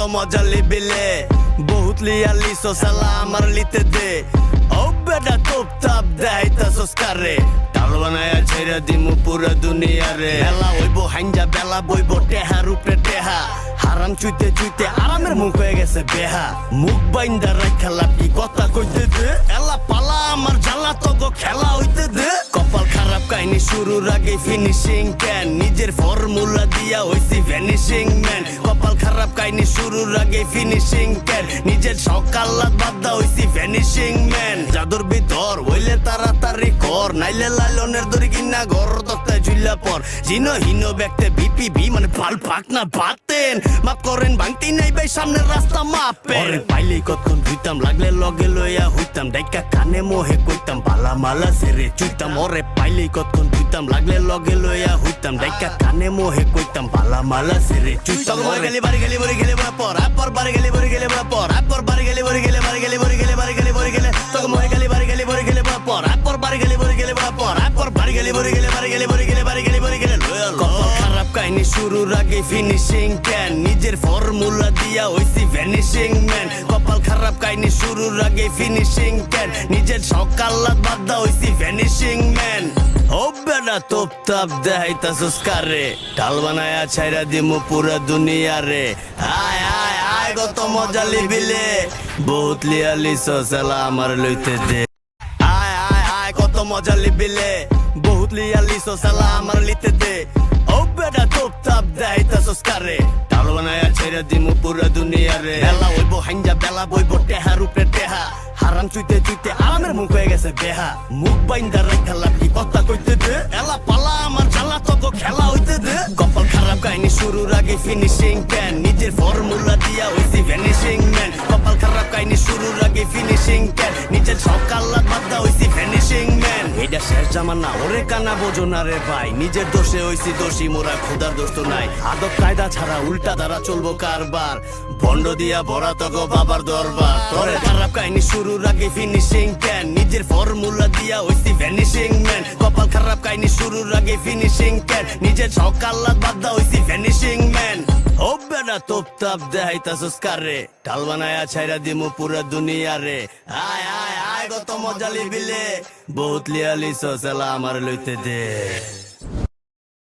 মজা লিবিলে বহুত লিয়া লিসো সালা আমার লিতে দে ও বেটা তোপ তাপ দেয় তাসোস কারে টাল বানায়া ছেড়ে দিমু পুরা দুনিয়ারে বেলা হইব হাইঞ্জা বেলা বইব টেহার উপরে টেহা হারাম চুইতে চুইতে আরামের মুখ হয়ে গেছে বেহা মুখ বাইন্দা রাখা লাপি কথা কইতে দে এলা পালা আমার জ্বালা তো গো খেলা হইতে দে কপাল খারাপ কাহিনী শুরুর আগে ফিনিশিং ক্যান নিজের ফর্মুলা দিয়া হইছি ভ্যানিশিং ম্যান কপাল খারাপ কাহিনী শুরুর আগে ফিনিশিং ক্যান নিজের সকাল্লাত বাদ্দা হইছি ভ্যানিশিং ম্যান জাদুর ভিতর হইলে তাড়াতাড়ি কর নাইলে লাইলনের দড়ি কিনা ঘর দক্তায় ঝুল্লা পর জিনো হিনো ব্যক্তি বিপিবি মানে পাল পাক না বাতেন মাপ করেন ভাঙতি নাই ভাই সামনের রাস্তা মাপেন পাইলেই কতক্ষণ ধুইতাম লাগলে লগে লইয়া হইতাম ডাইকা কানে মোহে কইতাম বালা মালা সেরে চুইতাম ওরে পাইলেই কতক্ষণ ধুইতাম লাগলে লগে লইয়া হইতাম ডাইকা কানে মোহে কইতাম বালা মালা সেরে চুইতাম ওরে গেলি বাড়ি গেলি বড়ি গেলে পর আপর বাড়ি গেলি বড়ি গেলে পর আপর বাড়ি গেলি বড়ি গেলে বাড়ি গেলি বড়ি গেলে বাড়ি গেলি বড়ি গেলে তোকে মোহে গেলি বাড়ি গেলি বড়ি গেলে পর আপর বাড়ি গেলি বড়ি গেলে পর আপর বাড়ি গেলি বড়ি গেলে বাড়ি গেলি বড়ি গেলে বাড়ি গেলি বড়ি গেলে কপাল খারাপ কাহিনী শুরুর আগে ফিনিশিং ক্যান নিজের ফর্মুলা দিয়া হইছি ভ্যানিশিং ম্যান কপাল খারাপ কাহিনী শুরুর আগে ফিনিশিং ক্যান নিজের সকাল্লাত বাদ্দা হইছি ভ্যানিশিং ম্যান ও বেটা তোপ তাপ দেখাইতাছস কারে ডাল বানায়া ছাইরা দিমু পুরা দুনিয়ারে আয় আয় আয় কত মজা লিবিলে বহুত লিয়া লিসস এলা আমার লইতে দে আয় আয় আয় কত মজা লিবিলে বহুত লিয়া লিসস এলা আমার লিতে দে ও বেটা তোপ তাপ দেখাইতাছস কারে ডাল বানায়া ছাইরা দিমু পুরা দুনিয়ারে বেলা হইব হাইঞ্জা বেলা বইব টেহার উপরে টেহা হারাম চুইতে চুইতে আরামের মুখ হয়ে গেছে বেহা মুখ বাইন্দা রাখা লাপি কথা কইতে দে এলা পালা আমার জ্বালা তো গো খেলা হইতে দে কপাল খারাপ কাহিনী শুরুর আগে ফিনিশিং ক্যান নিজের ফর্মুলা দিয়া হইছি ভ্যানিশিং ম্যান কপাল খারাপ কাহিনী শুরুর আগে ফিনিশিং ক্যান নিজের সকাল্লাত বাদ্দা হইছি ভ্যানিশিং ম্যান এটা শেষ জামানা ওরে কানা বোঝো না রে ভাই নিজের দোষে হইছি দোষী মোরা খোদার দোষ তো নাই আদব কায়দা ছাড়া উল্টা ধারা চলবো কারবার বন্ড দিয়া ভরা তো গো বাবার দরবার তোরে খারাপ কাহিনী শুরুর আগে ফিনিশিং ক্যান নিজের ফর্মুলা দিয়া হইছি ভ্যানিশিং ম্যান কপাল খারাপ কাহিনী শুরুর আগে ফিনিশিং ক্যান নিজের সকাল্লাত বাদ্দা হইছি ভ্যানিশিং ম্যান ও বেটা তোপ তাপ দেখাইতাছস কারে ডাল বানায়া ছাইরা দিমু পুরা দুনিয়ারে আয় আয় আয় কত মজা লিবিলে বহুত লিয়া লিসস এলা আমার লইতে দে